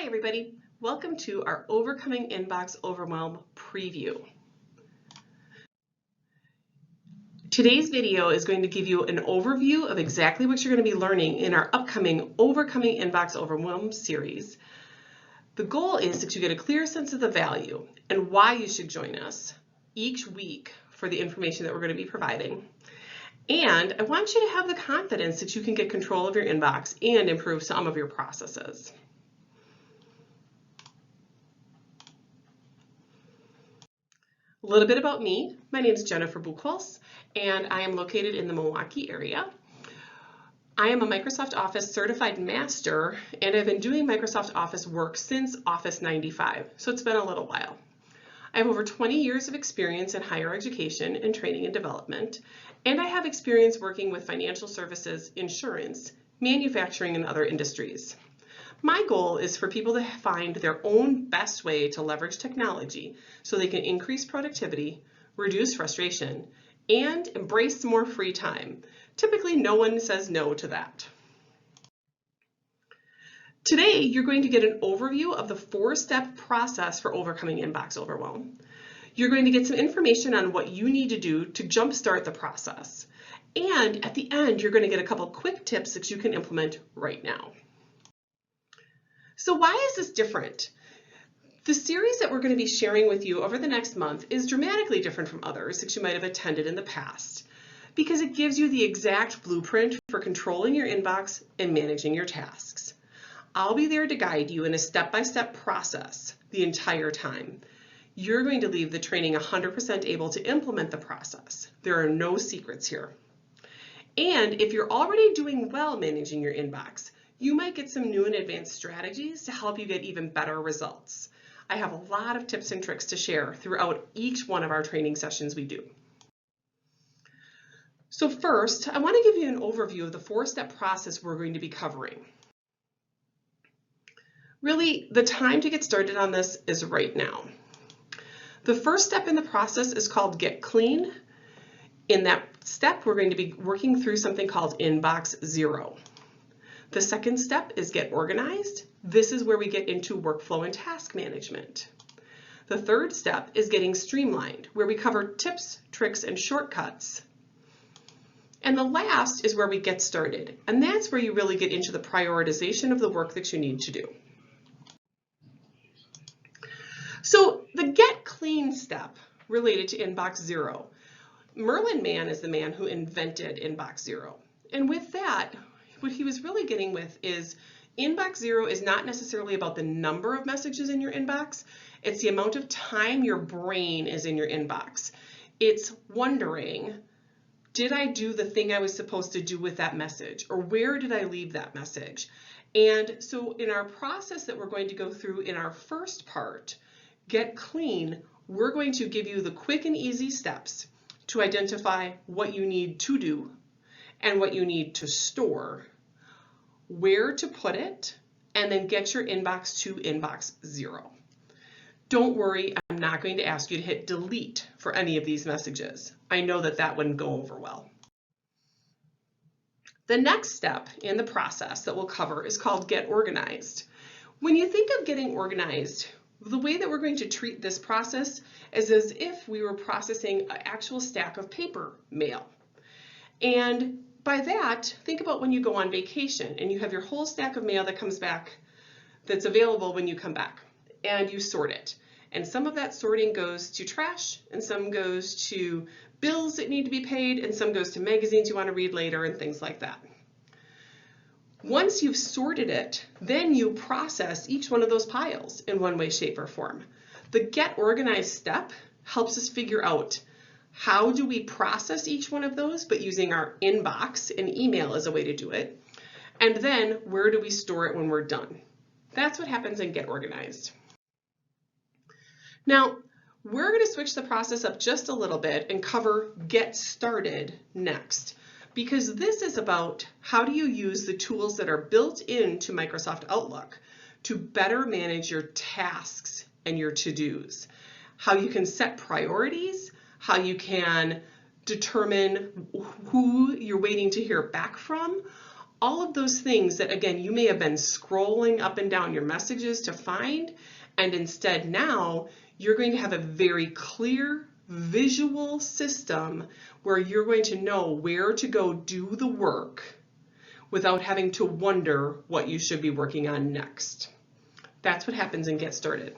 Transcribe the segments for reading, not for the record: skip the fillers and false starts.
Hi everybody, welcome to our Overcoming Inbox Overwhelm preview. Today's video is going to give you an overview of exactly what you're going to be learning in our upcoming Overcoming Inbox Overwhelm series. The goal is that you get a clear sense of the value and why you should join us each week for the information that we're going to be providing. And I want you to have the confidence that you can get control of your inbox and improve some of your processes. A little bit about me. My name is Jennifer Buchholz, and I am located in the Milwaukee area. I am a Microsoft Office Certified Master, and I've been doing Microsoft Office work since Office 95, so it's been a little while. I have over 20 years of experience in higher education and training and development, and I have experience working with financial services, insurance, manufacturing, and other industries. My goal is for people to find their own best way to leverage technology so they can increase productivity, reduce frustration, and embrace more free time. Typically, no one says no to that. Today, you're going to get an overview of the 4-step process for overcoming inbox overwhelm. You're going to get some information on what you need to do to jumpstart the process. And at the end, you're going to get a couple quick tips that you can implement right now. So why is this different? The series that we're going to be sharing with you over the next month is dramatically different from others that you might have attended in the past because it gives you the exact blueprint for controlling your inbox and managing your tasks. I'll be there to guide you in a step-by-step process the entire time. You're going to leave the training 100% able to implement the process. There are no secrets here. And if you're already doing well managing your inbox, you might get some new and advanced strategies to help you get even better results. I have a lot of tips and tricks to share throughout each one of our training sessions we do. So first, I want to give you an overview of the 4-step process we're going to be covering. Really, the time to get started on this is right now. The first step in the process is called Get Clean. In that step, we're going to be working through something called Inbox Zero. The second step is Get Organized. This is where we get into workflow and task management. The third step is Getting Streamlined, where we cover tips, tricks, and shortcuts. And the last is where we get started, and that's where you really get into the prioritization of the work that you need to do. So the Get Clean step related to Inbox Zero. Merlin Mann is the man who invented Inbox Zero. And with that, what he was really getting with is Inbox Zero is not necessarily about the number of messages in your inbox. It's the amount of time your brain is in your inbox. It's wondering, did I do the thing I was supposed to do with that message? Or where did I leave that message? And so in our process that we're going to go through in our first part, Get Clean, we're going to give you the quick and easy steps to identify what you need to do and what you need to store, where to put it, and then get your inbox to Inbox Zero. Don't worry, I'm not going to ask you to hit delete for any of these messages. I know that that wouldn't go over well. The next step in the process that we'll cover is called Get Organized. When you think of getting organized, the way that we're going to treat this process is as if we were processing an actual stack of paper mail. And by that, think about when you go on vacation and you have your whole stack of mail that comes back that's available when you come back, and you sort it. And some of that sorting goes to trash, and some goes to bills that need to be paid, and some goes to magazines you want to read later and things like that. Once you've sorted it, then you process each one of those piles in one way, shape, or form. The Get Organized step helps us figure out how do we process each one of those, but using our inbox and email as a way to do it. And then where do we store it when we're done? That's what happens in Get Organized. Now, we're going to switch the process up just a little bit and cover Get Started next, because this is about how do you use the tools that are built into Microsoft Outlook to better manage your tasks and your to-dos, how you can set priorities, how you can determine who you're waiting to hear back from. all of those things that, again, you may have been scrolling up and down your messages to find, and instead now you're going to have a very clear visual system where you're going to know where to go do the work without having to wonder what you should be working on next. That's what happens in Get Started.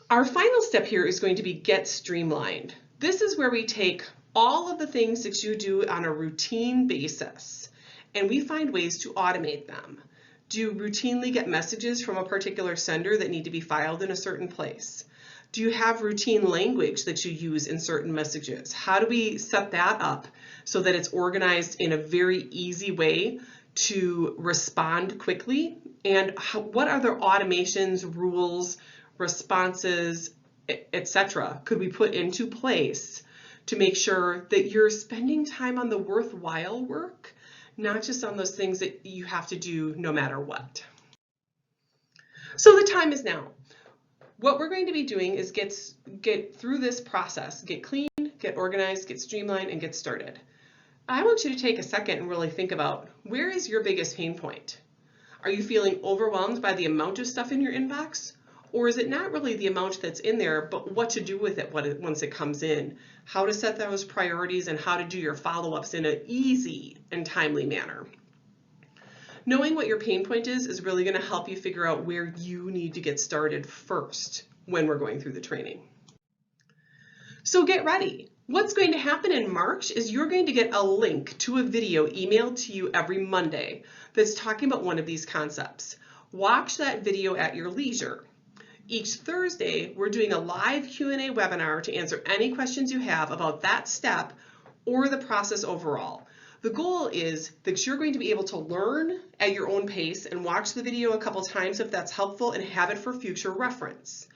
Our final step here is going to be Get Streamlined. This is where we take all of the things that you do on a routine basis and we find ways to automate them. Do you routinely get messages from a particular sender that need to be filed in a certain place? Do you have routine language that you use in certain messages? How do we set that up so that it's organized in a very easy way to respond quickly? And what other automations, rules, responses, etc. could we put into place to make sure that you're spending time on the worthwhile work, not just on those things that you have to do no matter what? So the time is now. What we're going to be doing is get through this process, get clean, get organized, get streamlined, and get started. I want you to take a second and really think about, where is your biggest pain point? Are you feeling overwhelmed by the amount of stuff in your inbox? Or is it not really the amount that's in there, but what to do with it once it comes in? How to set those priorities and how to do your follow-ups in an easy and timely manner. Knowing what your pain point is really going to help you figure out where you need to get started first when we're going through the training. So get ready. What's going to happen in March is you're going to get a link to a video emailed to you every Monday that's talking about one of these concepts. Watch that video at your leisure. Each Thursday, we're doing a live Q&A webinar to answer any questions you have about that step or the process overall. The goal is that you're going to be able to learn at your own pace and watch the video a couple times if that's helpful and have it for future reference.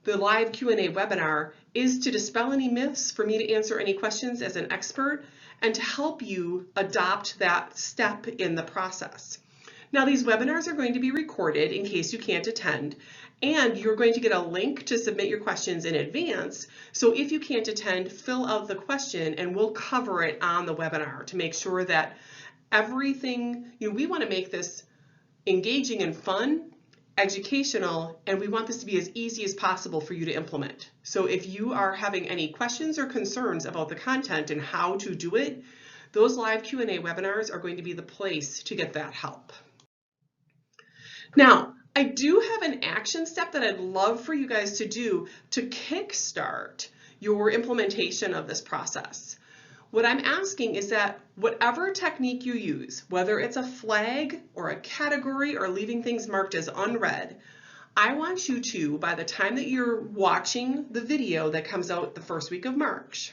The live Q&A webinar is to dispel any myths, for me to answer any questions as an expert, and to help you adopt that step in the process. Now, these webinars are going to be recorded in case you can't attend, and you're going to get a link to submit your questions in advance. So if you can't attend, fill out the question and we'll cover it on the webinar to make sure that everything, we want to make this engaging and fun, educational, and we want this to be as easy as possible for you to implement. So if you are having any questions or concerns about the content and how to do it, those live Q&A webinars are going to be the place to get that help. Now, I do have an action step that I'd love for you guys to do to kickstart your implementation of this process. What I'm asking is that whatever technique you use, whether it's a flag or a category or leaving things marked as unread, I want you to, by the time that you're watching the video that comes out the first week of March,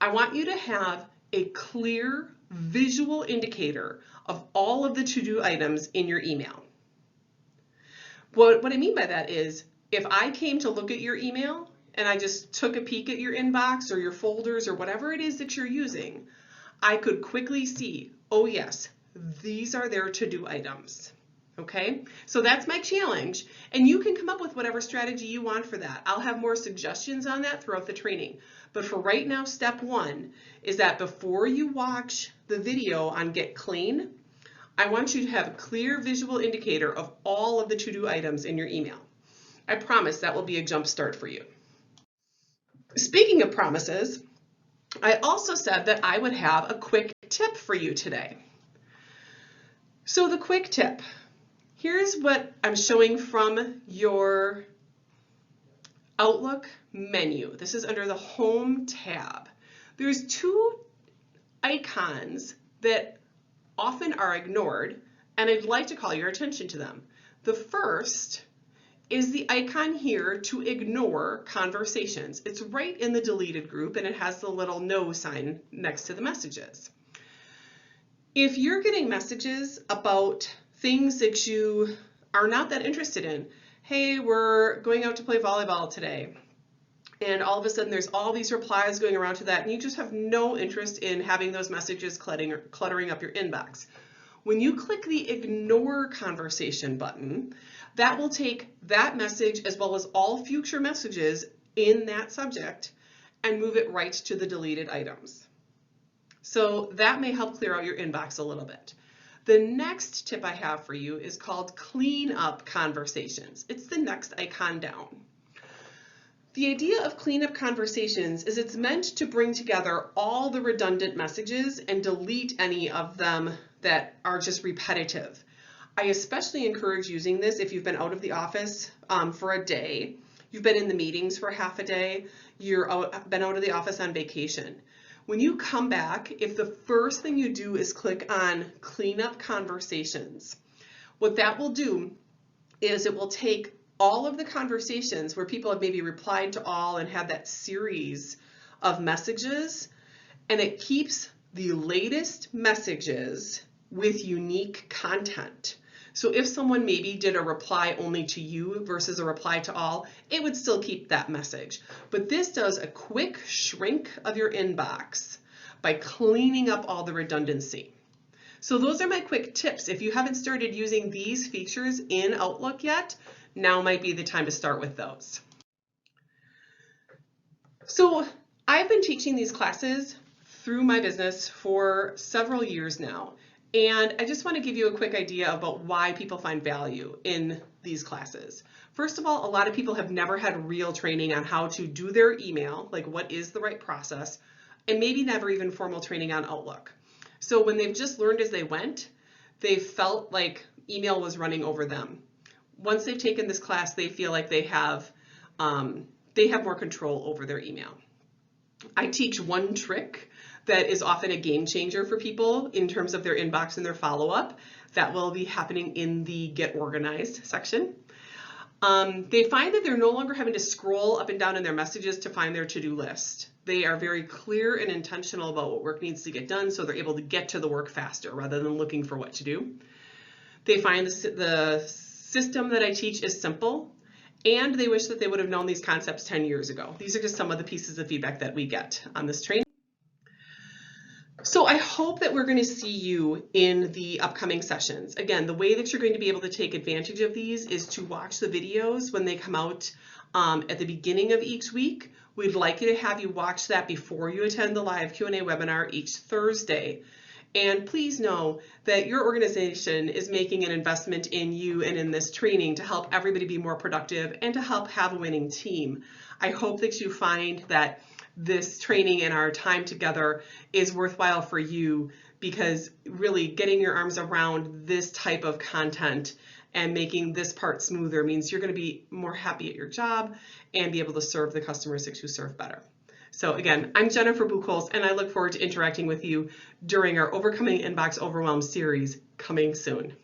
I want you to have a clear visual indicator of all of the to-do items in your email. What I mean by that is, if I came to look at your email and I just took a peek at your inbox or your folders or whatever it is that you're using, I could quickly see, oh yes, these are their to-do items. Okay, so that's my challenge, and you can come up with whatever strategy you want for that. I'll have more suggestions on that throughout the training. But for right now, step one is that before you watch the video on Get Clean, I want you to have a clear visual indicator of all of the to-do items in your email. I promise that will be a jump start for you. Speaking of promises, I also said that I would have a quick tip for you today. So the quick tip, here's what I'm showing from your Outlook menu. This is under the Home tab. There's two icons that often are ignored, and I'd like to call your attention to them. The first is the icon here to ignore conversations. It's right in the deleted group, and it has the little no sign next to the messages. If you're getting messages about things that you are not that interested in, hey, we're going out to play volleyball today, and all of a sudden there's all these replies going around to that, and you just have no interest in having those messages cluttering up your inbox. When you click the Ignore Conversation button, that will take that message as well as all future messages in that subject and move it right to the deleted items. So that may help clear out your inbox a little bit. The next tip I have for you is called clean up conversations. It's the next icon down. The idea of cleanup conversations is it's meant to bring together all the redundant messages and delete any of them that are just repetitive. I especially encourage using this if you've been out of the office for a day, you've been in the meetings for half a day, been out of the office on vacation. When you come back, if the first thing you do is click on cleanup conversations, what that will do is it will take all of the conversations where people have maybe replied to all and had that series of messages, and it keeps the latest messages with unique content. So if someone maybe did a reply only to you versus a reply to all, it would still keep that message. But this does a quick shrink of your inbox by cleaning up all the redundancy. So those are my quick tips. If you haven't started using these features in Outlook yet, now might be the time to start with those. So I've been teaching these classes through my business for several years now. And I just want to give you a quick idea about why people find value in these classes. First of all, a lot of people have never had real training on how to do their email, like what is the right process, and maybe never even formal training on Outlook. So when they've just learned as they went, they felt like email was running over them. Once they've taken this class, they feel like they have more control over their email. I teach one trick that is often a game changer for people in terms of their inbox and their follow-up. That will be happening in the Get Organized section. They find that they're no longer having to scroll up and down in their messages to find their to-do list. They are very clear and intentional about what work needs to get done, so they're able to get to the work faster rather than looking for what to do. They find the system that I teach is simple, and they wish that they would have known these concepts 10 years ago. These are just some of the pieces of feedback that we get on this training. So I hope that we're going to see you in the upcoming sessions. Again, the way that you're going to be able to take advantage of these is to watch the videos when they come out at the beginning of each week. We'd like you to have you watch that before you attend the live Q&A webinar each Thursday. And please know that your organization is making an investment in you and in this training to help everybody be more productive and to help have a winning team. I hope that you find that this training and our time together is worthwhile for you, because really getting your arms around this type of content and making this part smoother means you're going to be more happy at your job and be able to serve the customers that you serve better. So again, I'm Jennifer Buchholz, and I look forward to interacting with you during our Overcoming Inbox Overwhelm series coming soon.